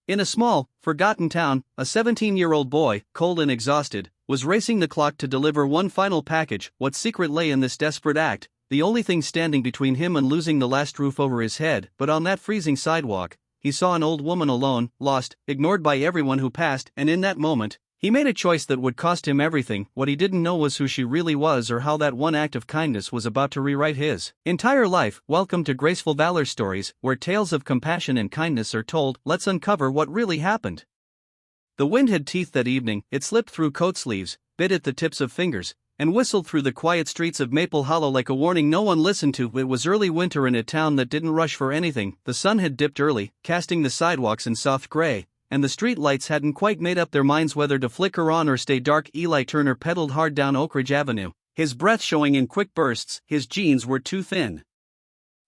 In a small, forgotten town, a 17-year-old boy, cold and exhausted, was racing the clock to deliver one final package. What secret lay in this desperate act? The only thing standing between him and losing the last roof over his head. But on that freezing sidewalk, he saw an old woman alone, lost, ignored by everyone who passed, and in that moment, he made a choice that would cost him everything. What he didn't know was who she really was or how that one act of kindness was about to rewrite his entire life. Welcome to Graceful Valor Stories, where tales of compassion and kindness are told. Let's uncover what really happened. The wind had teeth that evening. It slipped through coat sleeves, bit at the tips of fingers, and whistled through the quiet streets of Maple Hollow like a warning no one listened to. It was early winter in a town that didn't rush for anything. The sun had dipped early, casting the sidewalks in soft gray, and the street lights hadn't quite made up their minds whether to flicker on or stay dark. Eli Turner pedaled hard down Oak Ridge Avenue, his breath showing in quick bursts. His jeans were too thin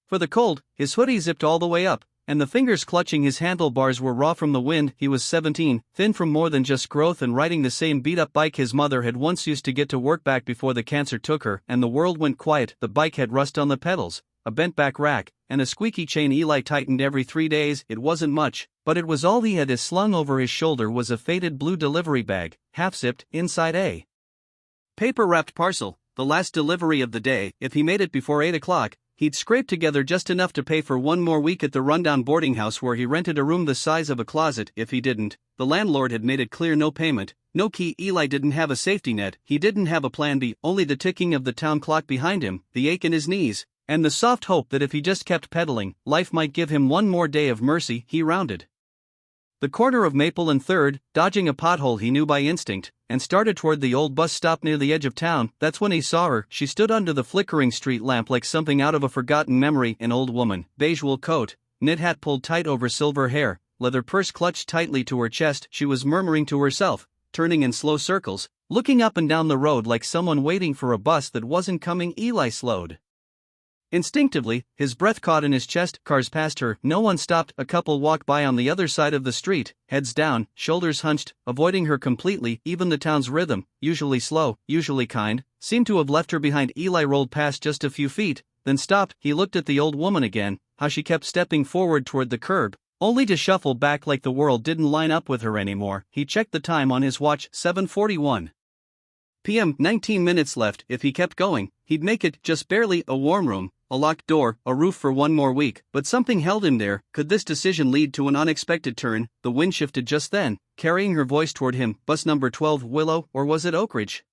for the cold, his hoodie zipped all the way up, and the fingers clutching his handlebars were raw from the wind. He was 17, thin from more than just growth, and riding the same beat-up bike his mother had once used to get to work back before the cancer took her, and the world went quiet. The bike had rust on the pedals, a bent-back rack, and a squeaky chain Eli tightened every 3 days. It wasn't much, but it was all he had. As slung over his shoulder was a faded blue delivery bag, half-zipped, inside a paper-wrapped parcel, the last delivery of the day. If he made it before 8 o'clock, he'd scrape together just enough to pay for one more week at the rundown boarding house where he rented a room the size of a closet. If he didn't, the landlord had made it clear: no payment, no key. Eli didn't have a safety net, he didn't have a plan B, only the ticking of the town clock behind him, the ache in his knees, and the soft hope that if he just kept pedaling, life might give him one more day of mercy. He rounded the corner of Maple and 3rd, dodging a pothole he knew by instinct, and started toward the old bus stop near the edge of town. That's when he saw her. She stood under the flickering street lamp like something out of a forgotten memory. An old woman, beige wool coat, knit hat pulled tight over silver hair, leather purse clutched tightly to her chest. She was murmuring to herself, turning in slow circles, looking up and down the road like someone waiting for a bus that wasn't coming. Eli slowed. Instinctively, his breath caught in his chest. Cars passed her, no one stopped. A couple walked by on the other side of the street, heads down, shoulders hunched, avoiding her completely. Even the town's rhythm, usually slow, usually kind, seemed to have left her behind. Eli rolled past just a few feet, then stopped. He looked at the old woman again, how she kept stepping forward toward the curb, only to shuffle back like the world didn't line up with her anymore. He checked the time on his watch, 7:41 p.m., 19 minutes left. If he kept going, he'd make it, just barely. A warm room, a locked door, a roof for one more week, but something held him there. Could this decision lead to an unexpected turn? The wind shifted just then, carrying her voice toward him. Bus number 12, Willow, or was it Oak Ridge?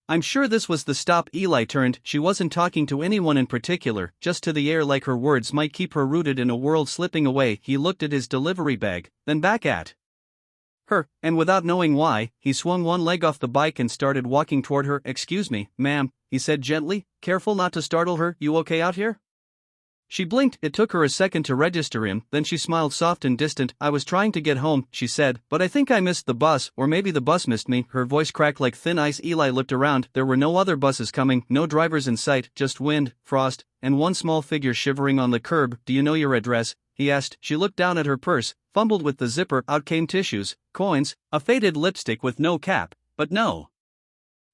I'm sure this was the stop. Eli turned. She wasn't talking to anyone in particular, just to the air, like her words might keep her rooted in a world slipping away. He looked at his delivery bag, then back at her, and without knowing why, he swung one leg off the bike and started walking toward her. Excuse me, ma'am, he said gently, careful not to startle her. You okay out here? She blinked. It took her a second to register him, then she smiled, soft and distant. I was trying to get home, she said, but I think I missed the bus, or maybe the bus missed me. Her voice cracked like thin ice. Eli looked around. There were no other buses coming, no drivers in sight, just wind, frost, and one small figure shivering on the curb. Do you know your address? He asked. She looked down at her purse, fumbled with the zipper. Out came tissues, coins, a faded lipstick with no cap, but no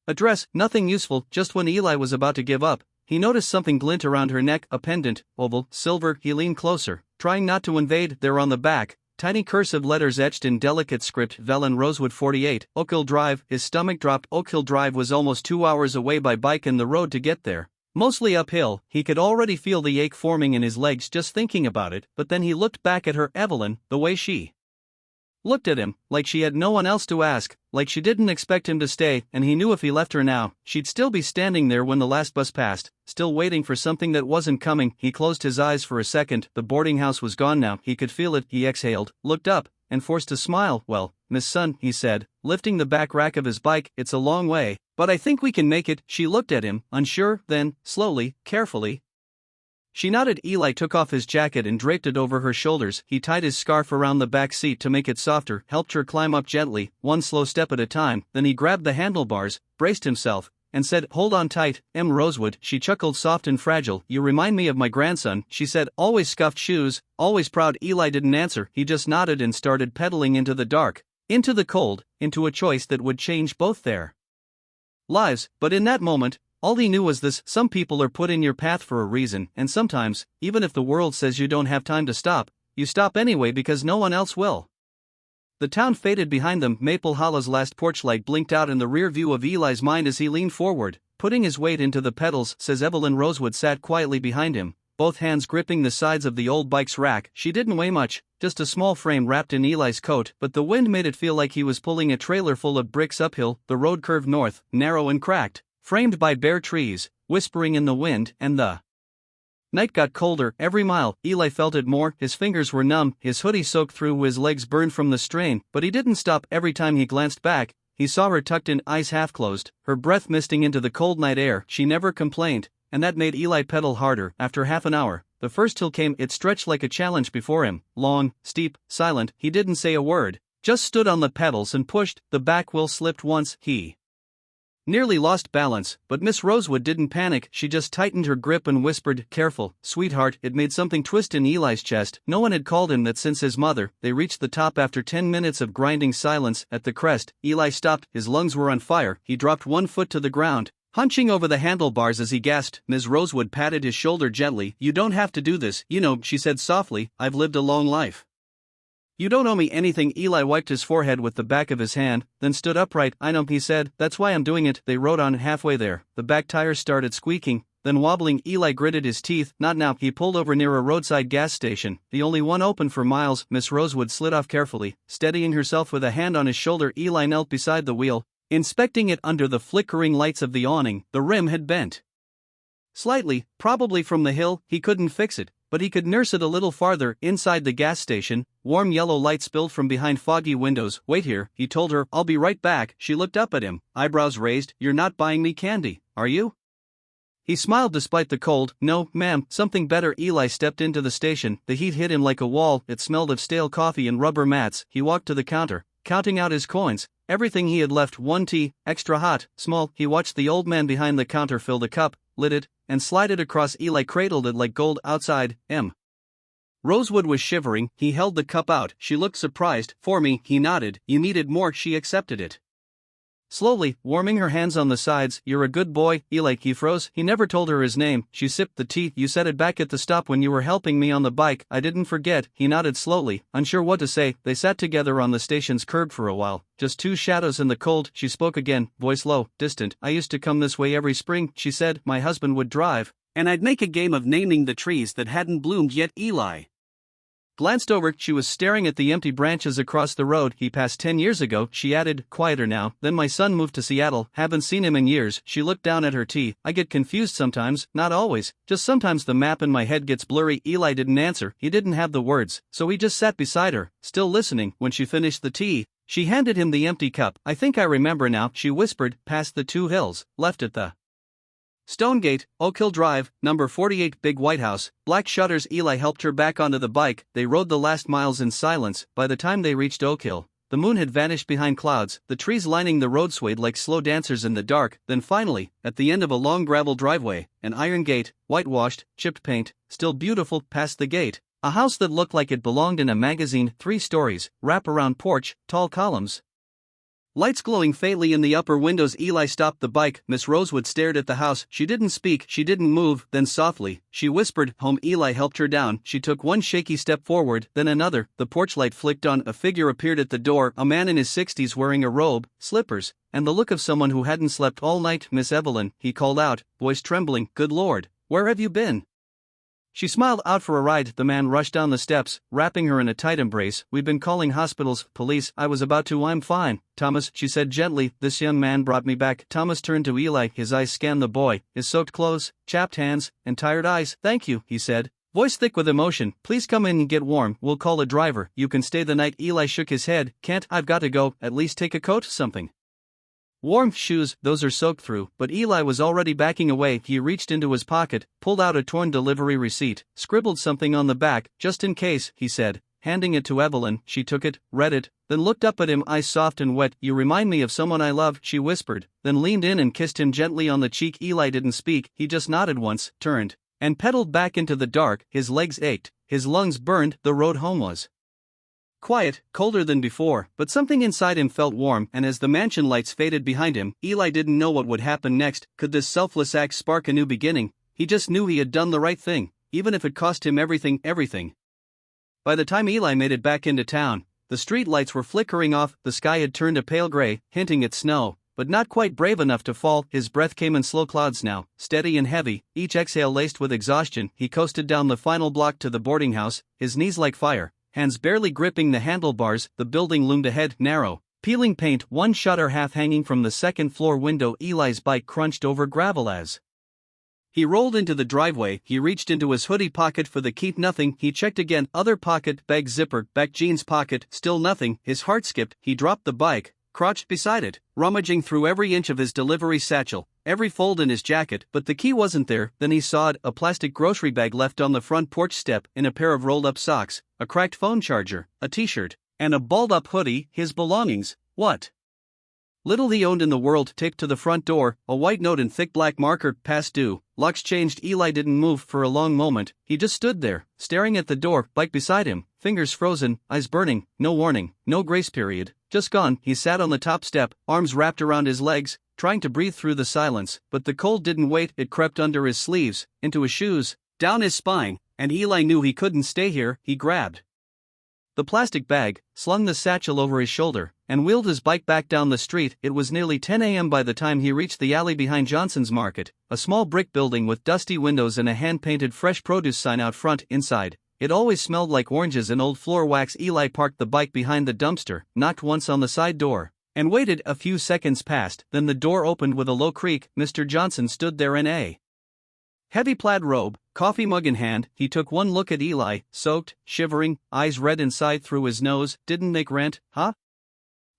address, nothing useful. Just when Eli was about to give up, he noticed something glint around her neck, a pendant, oval, silver. He leaned closer, trying not to invade. There on the back, tiny cursive letters etched in delicate script, Velen Rosewood 48, Oak Hill Drive. His stomach dropped. Oak Hill Drive was almost 2 hours away by bike, and the road to get there, mostly uphill. He could already feel the ache forming in his legs just thinking about it. But then he looked back at her, Evelyn, the way she looked at him, like she had no one else to ask, like she didn't expect him to stay, and he knew if he left her now, she'd still be standing there when the last bus passed, still waiting for something that wasn't coming. He closed his eyes for a second. The boarding house was gone now. He could feel it. He exhaled, looked up, and forced a smile. Well, Miss Sun, he said, lifting the back rack of his bike, it's a long way, but I think we can make it. She looked at him, unsure, then, slowly, carefully, she nodded. Eli took off his jacket and draped it over her shoulders. He tied his scarf around the back seat to make it softer, helped her climb up gently, one slow step at a time. Then he grabbed the handlebars, braced himself, and said, hold on tight, M. Rosewood. She chuckled, soft and fragile. You remind me of my grandson, she said, always scuffed shoes, always proud. Eli didn't answer. He just nodded and started pedaling into the dark, into the cold, into a choice that would change both their lives. But in that moment, all he knew was this: some people are put in your path for a reason, and sometimes, even if the world says you don't have time to stop, you stop anyway because no one else will. The town faded behind them. Maple Hollow's last porch light blinked out in the rear view of Eli's mind as he leaned forward, putting his weight into the pedals. Says Evelyn Rosewood sat quietly behind him, both hands gripping the sides of the old bike's rack. She didn't weigh much, just a small frame wrapped in Eli's coat, but the wind made it feel like he was pulling a trailer full of bricks uphill. The road curved north, narrow and cracked, framed by bare trees, whispering in the wind, and the night got colder every mile. Eli felt it more. His fingers were numb, his hoodie soaked through, his legs burned from the strain, but he didn't stop. Every time he glanced back, he saw her tucked in, eyes half closed, her breath misting into the cold night air. She never complained, and that made Eli pedal harder. After half an hour, the first hill came. It stretched like a challenge before him, long, steep, silent. He didn't say a word, just stood on the pedals and pushed. The back wheel slipped once. He nearly lost balance, but Miss Rosewood didn't panic. She just tightened her grip and whispered, "Careful, sweetheart." It made something twist in Eli's chest. No one had called him that since his mother. They reached the top after 10 minutes of grinding silence. At the crest, Eli stopped. His lungs were on fire. He dropped one foot to the ground, hunching over the handlebars as he gasped. Ms. Rosewood patted his shoulder gently. "You don't have to do this, you know," she said softly. "I've lived a long life. You don't owe me anything." Eli wiped his forehead with the back of his hand, then stood upright. "I know," he said, "that's why I'm doing it." They rode on. Halfway there, the back tires started squeaking, then wobbling. Eli gritted his teeth. "Not now." He pulled over near a roadside gas station, the only one open for miles. Miss Rosewood slid off carefully, steadying herself with a hand on his shoulder. Eli knelt beside the wheel, inspecting it under the flickering lights of the awning. The rim had bent slightly, probably from the hill. He couldn't fix it, but he could nurse it a little farther. Inside the gas station, warm yellow light spilled from behind foggy windows. "Wait here," he told her. "I'll be right back." She looked up at him, eyebrows raised. "You're not buying me candy, are you?" He smiled despite the cold. "No, ma'am, something better." Eli stepped into the station. The heat hit him like a wall. It smelled of stale coffee and rubber mats. He walked to the counter, counting out his coins. Everything he had left. One tea, extra hot, small. He watched the old man behind the counter fill the cup, lit it, and slide it across. Eli cradled it like gold. Outside, M. Rosewood was shivering. He held the cup out. She looked surprised. "For me," he nodded. "You needed more." She accepted it slowly, warming her hands on the sides. "You're a good boy, Eli." He froze. He never told her his name. She sipped the tea. "You said it back at the stop when you were helping me on the bike." "I didn't forget." He nodded slowly, unsure what to say. They sat together on the station's curb for a while, just two shadows in the cold. She spoke again, voice low, distant. "I used to come this way every spring," she said. "My husband would drive, and I'd make a game of naming the trees that hadn't bloomed yet." Eli glanced over. She was staring at the empty branches across the road. "He passed 10 years ago," she added, quieter now. "Then my son moved to Seattle. Haven't seen him in years." She looked down at her tea. "I get confused sometimes, not always, just sometimes the map in my head gets blurry." Eli didn't answer. He didn't have the words, so he just sat beside her, still listening. When she finished the tea, she handed him the empty cup. "I think I remember now," she whispered. "Past the two hills, left at the Stonegate, Oak Hill Drive, number 48, big white house, black shutters." Eli helped her back onto the bike. They rode the last miles in silence. By the time they reached Oak Hill, the moon had vanished behind clouds. The trees lining the road swayed like slow dancers in the dark. Then finally, at the end of a long gravel driveway, an iron gate, whitewashed, chipped paint, still beautiful. Past the gate, a house that looked like it belonged in a magazine. 3 stories, wrap-around porch, tall columns, lights glowing faintly in the upper windows. Eli stopped the bike. Miss Rosewood stared at the house. She didn't speak, she didn't move. Then softly, she whispered, "Home." Eli helped her down. She took one shaky step forward, then another. The porch light flicked on. A figure appeared at the door, a man in his 60s wearing a robe, slippers, and the look of someone who hadn't slept all night. "Miss Evelyn," he called out, voice trembling. "Good Lord, where have you been?" She smiled. "Out for a ride." The man rushed down the steps, wrapping her in a tight embrace. "We've been calling hospitals, police." "I was about to." "I'm fine, Thomas," she said gently. "This young man brought me back." Thomas turned to Eli. His eyes scanned the boy, his soaked clothes, chapped hands, and tired eyes. "Thank you," he said, voice thick with emotion. "Please come in and get warm. We'll call a driver. You can stay the night." Eli shook his head. "Can't. I've got to go. At least take a coat, something warm." "Shoes, those are soaked through." But Eli was already backing away. He reached into his pocket, pulled out a torn delivery receipt, scribbled something on the back. "Just in case," he said, handing it to Evelyn. She took it, read it, then looked up at him, eyes soft and wet. "You remind me of someone I love," she whispered, then leaned in and kissed him gently on the cheek. Eli didn't speak. He just nodded once, turned, and pedaled back into the dark. His legs ached, his lungs burned. The road home was quiet, colder than before, but something inside him felt warm. And as the mansion lights faded behind him, Eli didn't know what would happen next. Could this selfless act spark a new beginning? He just knew he had done the right thing, even if it cost him everything. By the time Eli made it back into town, The street lights were flickering off, the sky had turned a pale gray, hinting at snow, but not quite brave enough to fall. His breath came in slow clouds now, steady and heavy, each exhale laced with exhaustion. He coasted down the final block to the boarding house, his knees like fire, hands barely gripping the handlebars. The building loomed ahead, narrow, peeling paint, one shutter half hanging from the second-floor window. Eli's bike crunched over gravel as he rolled into the driveway. He reached into his hoodie pocket for the key. Nothing. He checked again, other pocket, bag zipper, back jeans pocket, still nothing. His heart skipped. He dropped the bike, crouched beside it, rummaging through every inch of his delivery satchel, every fold in his jacket, but the key wasn't there. Then he saw it, a plastic grocery bag left on the front porch step, in a pair of rolled-up socks, a cracked phone charger, a t-shirt, and a balled-up hoodie. His belongings. What little he owned in the world taped to the front door, a white note in thick black marker, past due. Locks changed. Eli didn't move for a long moment. He just stood there, staring at the door, bike beside him, fingers frozen, eyes burning. No warning, no grace period, just gone. He sat on the top step, arms wrapped around his legs, trying to breathe through the silence, but the cold didn't wait. It crept under his sleeves, into his shoes, down his spine, and Eli knew he couldn't stay here. He grabbed the plastic bag, slung the satchel over his shoulder, and wheeled his bike back down the street. It was nearly 10 a.m. by the time he reached the alley behind Johnson's Market, a small brick building with dusty windows and a hand-painted fresh produce sign out front. Inside, it always smelled like oranges and old floor wax. Eli parked the bike behind the dumpster, knocked once on the side door, and waited. A few seconds passed, then the door opened with a low creak. Mr. Johnson stood there in a heavy plaid robe, coffee mug in hand. He took one look at Eli, soaked, shivering, eyes red inside through his nose. Didn't make rent, huh?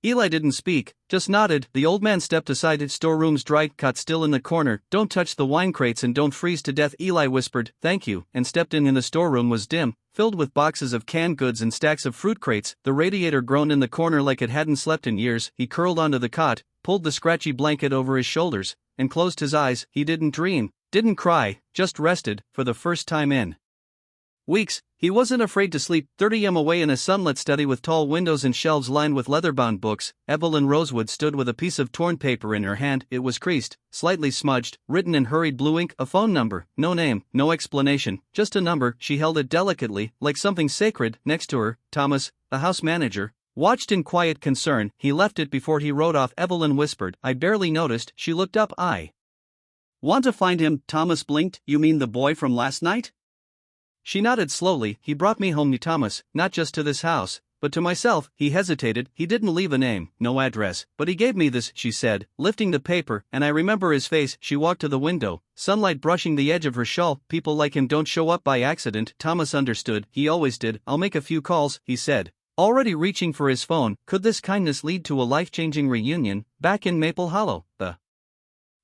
Eli didn't speak, just nodded. The old man stepped aside. His storeroom's dry, cot still in the corner. Don't touch the wine crates and don't freeze to death. Eli whispered, thank you, and stepped in. The storeroom was dim, filled with boxes of canned goods and stacks of fruit crates. The radiator groaned in the corner like it hadn't slept in years. He curled onto the cot, pulled the scratchy blanket over his shoulders, and closed his eyes. He didn't dream, didn't cry, just rested, for the first time in weeks. He wasn't afraid to sleep. 30 m away in a sunlit study with tall windows and shelves lined with leather-bound books, Evelyn Rosewood stood with a piece of torn paper in her hand. It was creased, slightly smudged, written in hurried blue ink. A phone number, no name, no explanation, just a number. She held it delicately, like something sacred. Next to her, Thomas, the house manager, watched in quiet concern. He left it before he wrote off. Evelyn whispered, I barely noticed. She looked up. I want to find him. Thomas blinked. You mean the boy from last night? She nodded slowly. He brought me home, Thomas, not just to this house, but to myself. He hesitated. He didn't leave a name, no address, but he gave me this, she said, lifting the paper, and I remember his face. She walked to the window, sunlight brushing the edge of her shawl. People like him don't show up by accident. Thomas understood. He always did. I'll make a few calls, he said, already reaching for his phone. Could this kindness lead to a life-changing reunion? Back in Maple Hollow, the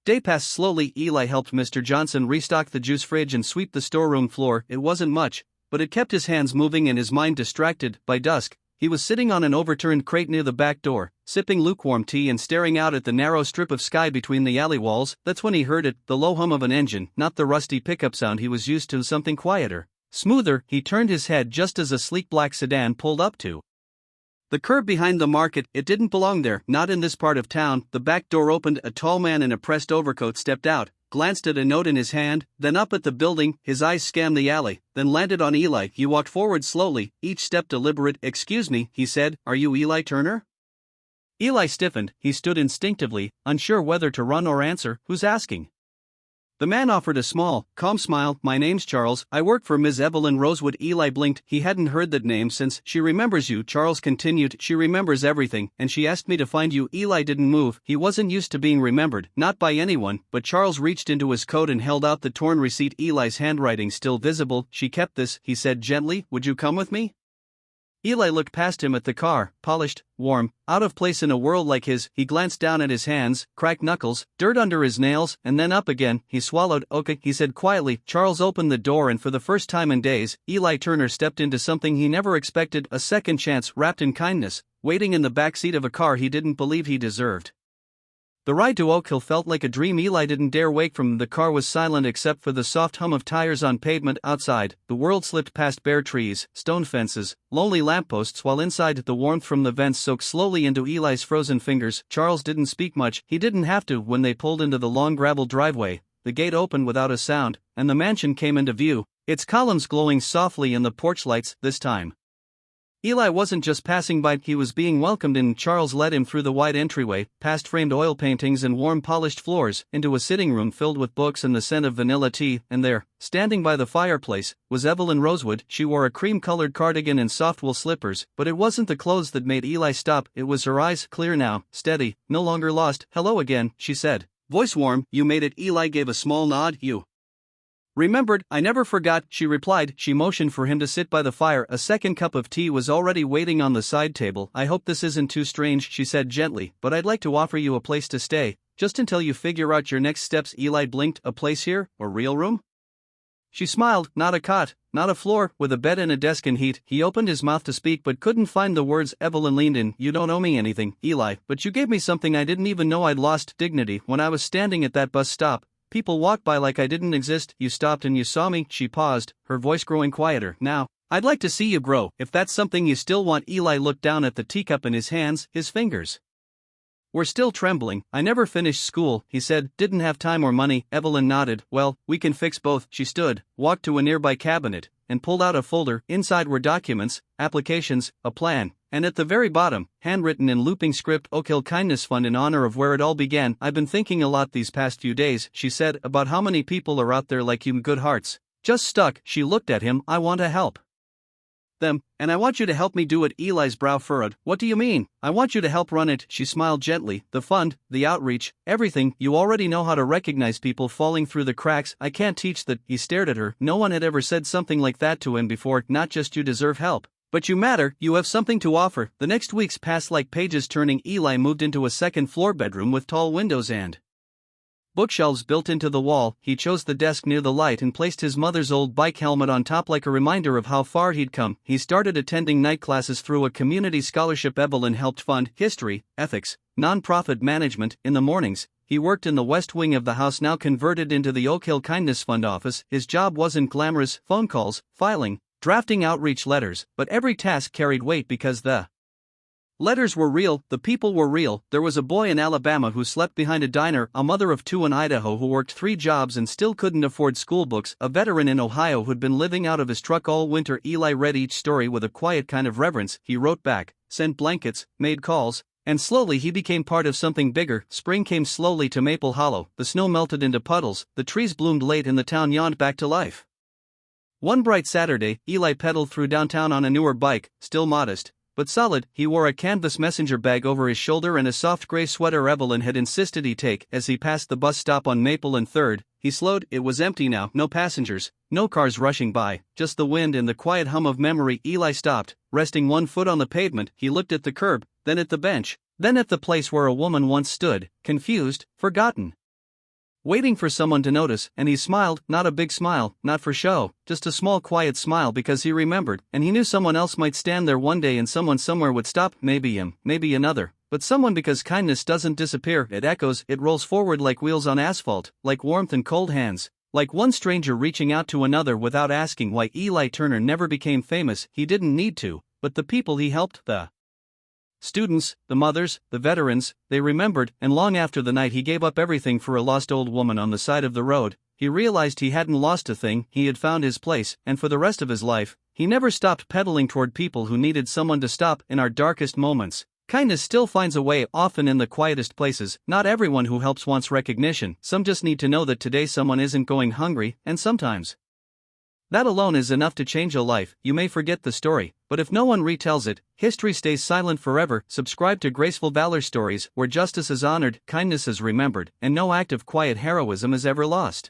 day passed slowly. Eli helped Mr. Johnson restock the juice fridge and sweep the storeroom floor. It wasn't much, but it kept his hands moving and his mind distracted. By dusk, he was sitting on an overturned crate near the back door, sipping lukewarm tea and staring out at the narrow strip of sky between the alley walls. That's when he heard it, the low hum of an engine, not the rusty pickup sound he was used to, something quieter, smoother. He turned his head just as a sleek black sedan pulled up to the curb behind the market. It didn't belong there, not in this part of town. The back door opened. A tall man in a pressed overcoat stepped out, glanced at a note in his hand, then up at the building. His eyes scanned the alley, then landed on Eli. He walked forward slowly, each step deliberate. Excuse me, he said, are you Eli Turner? Eli stiffened. He stood instinctively, unsure whether to run or answer. Who's asking? The man offered a small, calm smile. My name's Charles. I work for Ms. Evelyn Rosewood. Eli blinked. He hadn't heard that name since. She remembers you, Charles continued. She remembers everything, and she asked me to find you. Eli didn't move. He wasn't used to being remembered, not by anyone, but Charles reached into his coat and held out the torn receipt, Eli's handwriting still visible. She kept this, he said gently. Would you come with me? Eli looked past him at the car, polished, warm, out of place in a world like his. He glanced down at his hands, cracked knuckles, dirt under his nails, and then up again. He swallowed. Okay, he said quietly. Charles opened the door, and for the first time in days, Eli Turner stepped into something he never expected, a second chance wrapped in kindness, waiting in the back seat of a car he didn't believe he deserved. The ride to Oak Hill felt like a dream. Eli didn't dare wake from. The car was silent except for the soft hum of tires on pavement. Outside, the world slipped past bare trees, stone fences, lonely lampposts, while inside the warmth from the vents soaked slowly into Eli's frozen fingers. Charles didn't speak much. He didn't have to. When they pulled into the long gravel driveway, the gate opened without a sound, and the mansion came into view, its columns glowing softly in the porch lights. This time, Eli wasn't just passing by, he was being welcomed in. Charles led him through the wide entryway, past framed oil paintings and warm polished floors, into a sitting room filled with books and the scent of vanilla tea, and there, standing by the fireplace, was Evelyn Rosewood. She wore a cream-colored cardigan and soft wool slippers, but it wasn't the clothes that made Eli stop, it was her eyes, clear now, steady, no longer lost. "Hello again," she said. Voice warm. "You made it." Eli gave a small nod. "You remembered, I never forgot," she replied. She motioned for him to sit by the fire. A second cup of tea was already waiting on the side table. "I hope this isn't too strange," she said gently, "but I'd like to offer you a place to stay, just until you figure out your next steps." Eli blinked. "A place here? A real room?" She smiled. "Not a cot, not a floor, with a bed and a desk and heat." He opened his mouth to speak but couldn't find the words. Evelyn leaned in. "You don't owe me anything, Eli, but you gave me something I didn't even know I'd lost: dignity. When I was standing at that bus stop, people walked by like I didn't exist. You stopped and you saw me." She paused, her voice growing quieter. "Now, I'd like to see you grow, if that's something you still want." Eli looked down at the teacup in his hands, his fingers were still trembling. "I never finished school," he said. "Didn't have time or money." Evelyn nodded. "Well, we can fix both." She stood, walked to a nearby cabinet, and pulled out a folder. Inside were documents, applications, a plan, and at the very bottom, handwritten in looping script, "Oak Hill Kindness Fund," in honor of where it all began. "I've been thinking a lot these past few days," she said, "about how many people are out there like you, good hearts, just stuck." She looked at him. "I want to help them, and I want you to help me do it." Eli's brow furrowed. "What do you mean?" "I want you to help run it." She smiled gently. "The fund, the outreach, everything. You already know how to recognize people falling through the cracks." "I can't teach that." He stared at her. No one had ever said something like that to him before. "Not just you deserve help, but you matter, you have something to offer." The next weeks passed like pages turning. Eli moved into a second-floor bedroom with tall windows and bookshelves built into the wall. He chose the desk near the light and placed his mother's old bike helmet on top like a reminder of how far he'd come. He started attending night classes through a community scholarship Evelyn helped fund: history, ethics, nonprofit management. In the mornings, he worked in the west wing of the house, now converted into the Oak Hill Kindness Fund office. His job wasn't glamorous: phone calls, filing, drafting outreach letters, but every task carried weight because the letters were real, the people were real. There was a boy in Alabama who slept behind a diner, a mother of two in Idaho who worked 3 jobs and still couldn't afford school books, a veteran in Ohio who'd been living out of his truck all winter. Eli read each story with a quiet kind of reverence. He wrote back, sent blankets, made calls, and slowly he became part of something bigger. Spring came slowly to Maple Hollow, the snow melted into puddles, the trees bloomed late, and the town yawned back to life. One bright Saturday, Eli pedaled through downtown on a newer bike, still modest but solid. He wore a canvas messenger bag over his shoulder and a soft gray sweater Evelyn had insisted he take. As he passed the bus stop on Maple and 3rd, he slowed. It was empty now, no passengers, no cars rushing by, just the wind and the quiet hum of memory. Eli stopped, resting one foot on the pavement. He looked at the curb, then at the bench, then at the place where a woman once stood, confused, forgotten, waiting for someone to notice, and he smiled. Not a big smile, not for show, just a small quiet smile because he remembered, and he knew someone else might stand there one day and someone somewhere would stop, maybe him, maybe another, but someone, because kindness doesn't disappear, it echoes, it rolls forward like wheels on asphalt, like warmth and cold hands, like one stranger reaching out to another without asking why. Eli Turner never became famous, he didn't need to, but the people he helped, the students, the mothers, the veterans, they remembered. And long after the night he gave up everything for a lost old woman on the side of the road, he realized he hadn't lost a thing. He had found his place, and for the rest of his life, he never stopped pedaling toward people who needed someone to stop. In our darkest moments, kindness still finds a way, often in the quietest places. Not everyone who helps wants recognition, some just need to know that today someone isn't going hungry, and sometimes that alone is enough to change a life. You may forget the story, but if no one retells it, history stays silent forever. Subscribe to Graceful Valor Stories, where justice is honored, kindness is remembered, and no act of quiet heroism is ever lost.